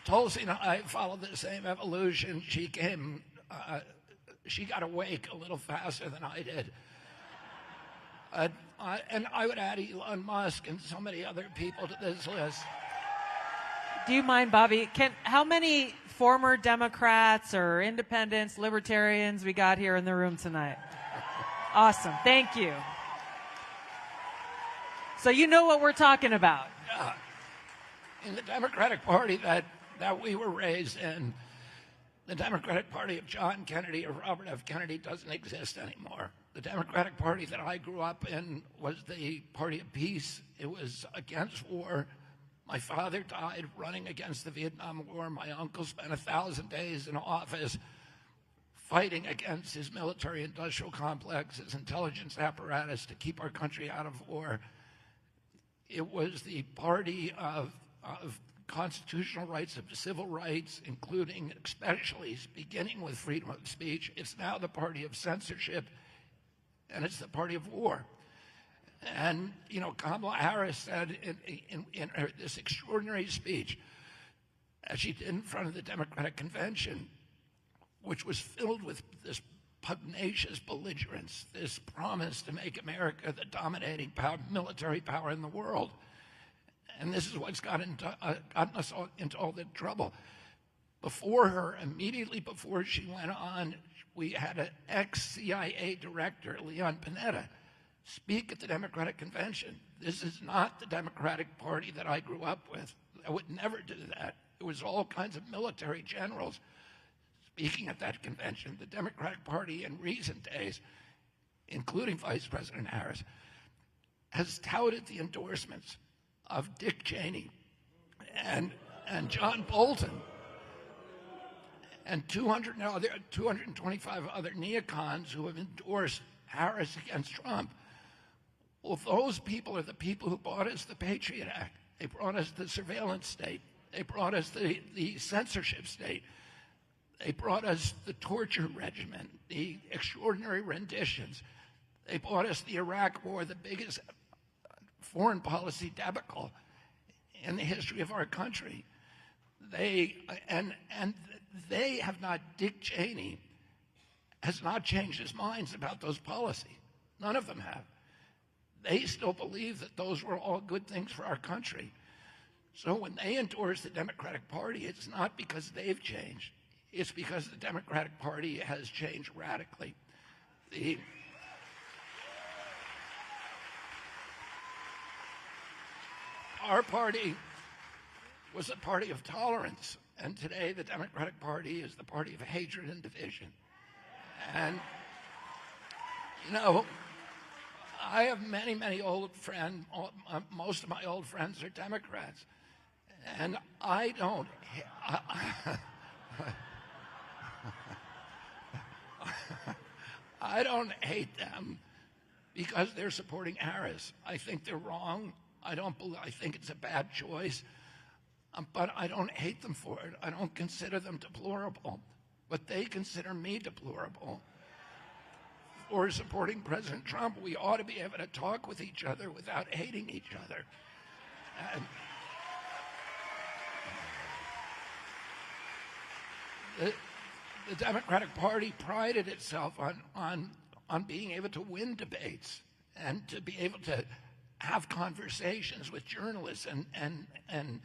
Tulsi and I followed the same evolution. She got awake a little faster than I did. And I would add Elon Musk and so many other people to this list. Do you mind, Bobby? How many former Democrats or independents, libertarians we got here in the room tonight? Awesome. Thank you. So you know what we're talking about. In the Democratic Party that we were raised in, the Democratic Party of John Kennedy or Robert F. Kennedy doesn't exist anymore. The Democratic Party that I grew up in was the party of peace. It was against war. My father died running against the Vietnam War. My uncle spent 1,000 days in office fighting against his military-industrial complex, his intelligence apparatus to keep our country out of war. It was the party of constitutional rights, of civil rights, including, especially, beginning with freedom of speech. It's now the party of censorship, and it's the party of war. And, you know, Kamala Harris said in this extraordinary speech, as she did in front of the Democratic Convention, which was filled with this pugnacious belligerence, this promise to make America the dominating military power in the world. And this is what's gotten us all into all the trouble. Before her, immediately before she went on, we had an ex-CIA director, Leon Panetta, speak at the Democratic Convention. This is not the Democratic Party that I grew up with. I would never do that. It was all kinds of military generals speaking at that convention. The Democratic Party in recent days, including Vice President Harris, has touted the endorsements of Dick Cheney and John Bolton and 225 other neocons who have endorsed Harris against Trump. Well, those people are the people who brought us the Patriot Act. They brought us the surveillance state. They brought us the censorship state. They brought us the torture regimen, the extraordinary renditions. They brought us the Iraq War, the biggest foreign policy debacle in the history of our country. They have not, Dick Cheney has not changed his minds about those policies. None of them have. They still believe that those were all good things for our country. So when they endorse the Democratic Party, it's not because they've changed. It's because the Democratic Party has changed radically. Our party was a party of tolerance, and today the Democratic Party is the party of hatred and division. And, you know, I have many, many old friends. Most of my old friends are Democrats, and I don't hate them because they're supporting Harris. I think they're wrong. I think it's a bad choice, but I don't hate them for it. I don't consider them deplorable, but they consider me deplorable for supporting President Trump. We ought to be able to talk with each other without hating each other. And the Democratic Party prided itself on being able to win debates and to be able to have conversations with journalists and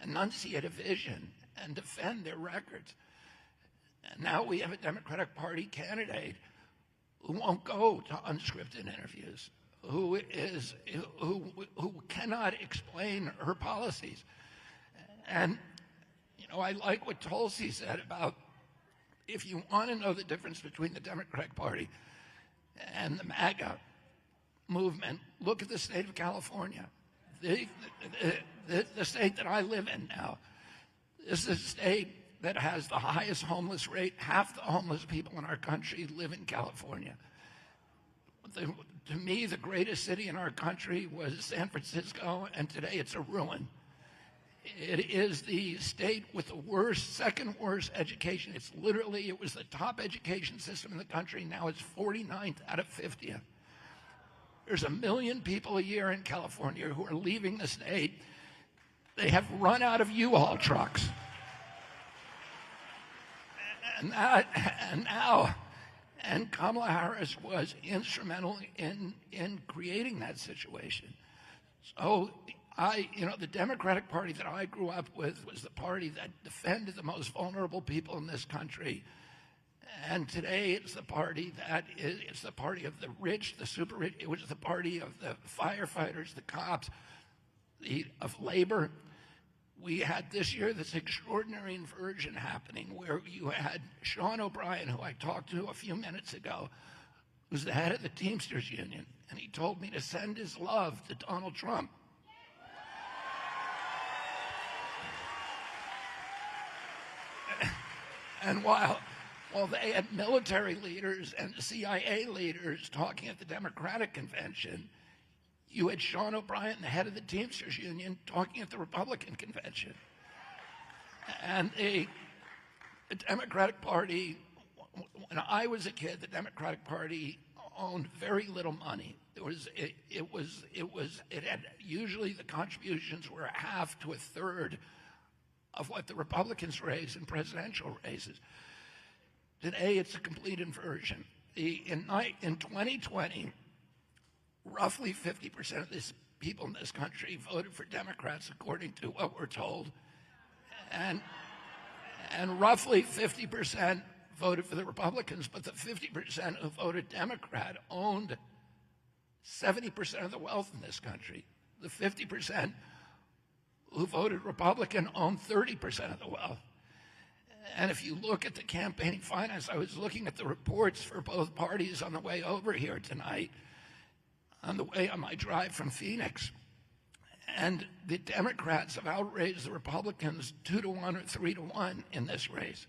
enunciate a vision and defend their records. And now we have a Democratic Party candidate who won't go to unscripted interviews, who cannot explain her policies. And, you know, I like what Tulsi said about, if you want to know the difference between the Democratic Party and the MAGA movement, look at the state of California, the state that I live in now. This is a state that has the highest homeless rate. Half the homeless people in our country live in California. To me, the greatest city in our country was San Francisco, and today it's a ruin. It is the state with the second worst education. It was the top education system in the country. Now it's 49th out of 50th. There's 1 million people a year in California who are leaving the state. They have run out of U-Haul trucks. And Kamala Harris was instrumental in creating that situation. So the Democratic Party that I grew up with was the party that defended the most vulnerable people in this country. And today it's the party it's the party of the rich, the super rich. It was the party of the firefighters, the cops, of labor. We had this year this extraordinary inversion happening where you had Sean O'Brien, who I talked to a few minutes ago, who's the head of the Teamsters Union, and he told me to send his love to Donald Trump. And while they had military leaders and CIA leaders talking at the Democratic convention, you had Sean O'Brien, the head of the Teamsters Union, talking at the Republican convention. And the Democratic Party, when I was a kid, the Democratic Party owned very little money. It had usually the contributions were a half to a third of what the Republicans raised in presidential races. Today, it's a complete inversion. In 2020, roughly 50% of this people in this country voted for Democrats, according to what we're told, and roughly 50% voted for the Republicans. But the 50% who voted Democrat owned 70% of the wealth in this country. The 50% who voted Republican owned 30% of the wealth. And if you look at the campaigning finance, I was looking at the reports for both parties on the way over here tonight, on the way on my drive from Phoenix. And the Democrats have outraised the Republicans 2-1 or 3-1 in this race.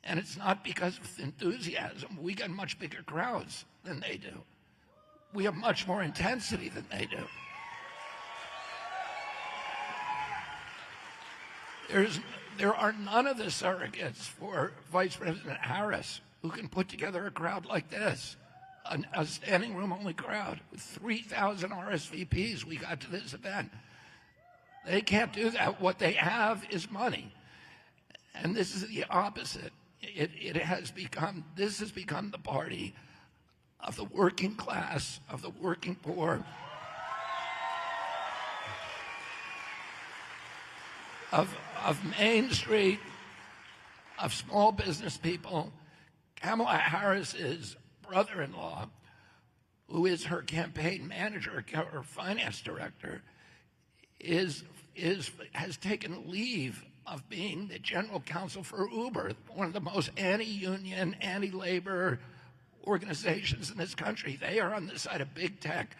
And it's not because of enthusiasm. We got much bigger crowds than they do. We have much more intensity than they do. There are none of the surrogates for Vice President Harris who can put together a crowd like this, a standing room only crowd with 3,000 RSVPs we got to this event. They can't do that. What they have is money. And this is the opposite. This has become the party of the working class, of the working poor, of Main Street, of small business people. Kamala Harris's brother-in-law, who is her campaign manager or finance director, has taken leave of being the general counsel for Uber, one of the most anti-union, anti-labor organizations in this country. They are on the side of big tech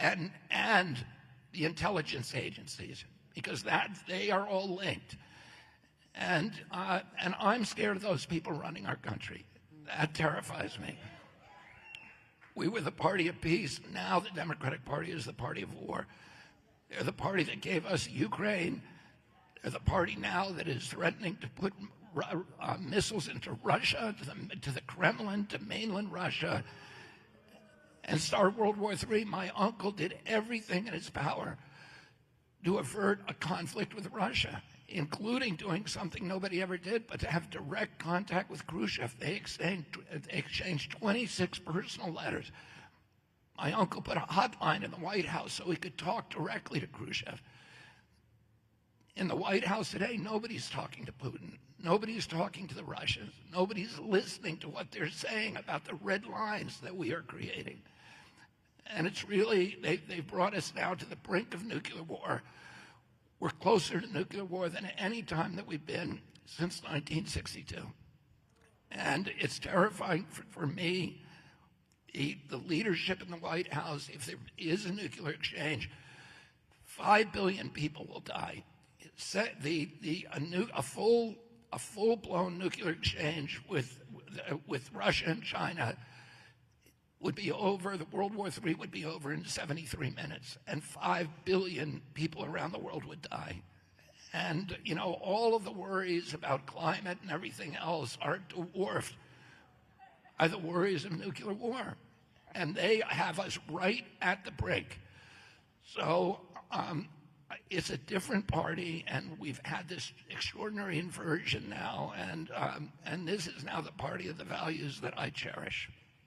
and the intelligence agencies, because they are all linked. And I'm scared of those people running our country. That terrifies me. We were the party of peace. Now the Democratic Party is the party of war. They're the party that gave us Ukraine. They're the party now that is threatening to put missiles into Russia, to the Kremlin, to mainland Russia, and start World War III. My uncle did everything in his power to avert a conflict with Russia, including doing something nobody ever did, but to have direct contact with Khrushchev. They exchanged 26 personal letters. My uncle put a hotline in the White House so he could talk directly to Khrushchev. In the White House today, nobody's talking to Putin. Nobody's talking to the Russians. Nobody's listening to what they're saying about the red lines that we are creating. And it's really, they've brought us now to the brink of nuclear war. We're closer to nuclear war than at any time that we've been since 1962. And it's terrifying for me, the leadership in the White House. If there is a nuclear exchange, 5 billion people will die. A full-blown nuclear exchange with Russia and China would be over. The World War III would be over in 73 minutes, and 5 billion people around the world would die. And, all of the worries about climate and everything else are dwarfed by the worries of nuclear war. And they have us right at the brink. So it's a different party, and we've had this extraordinary inversion now, and this is now the party of the values that I cherish.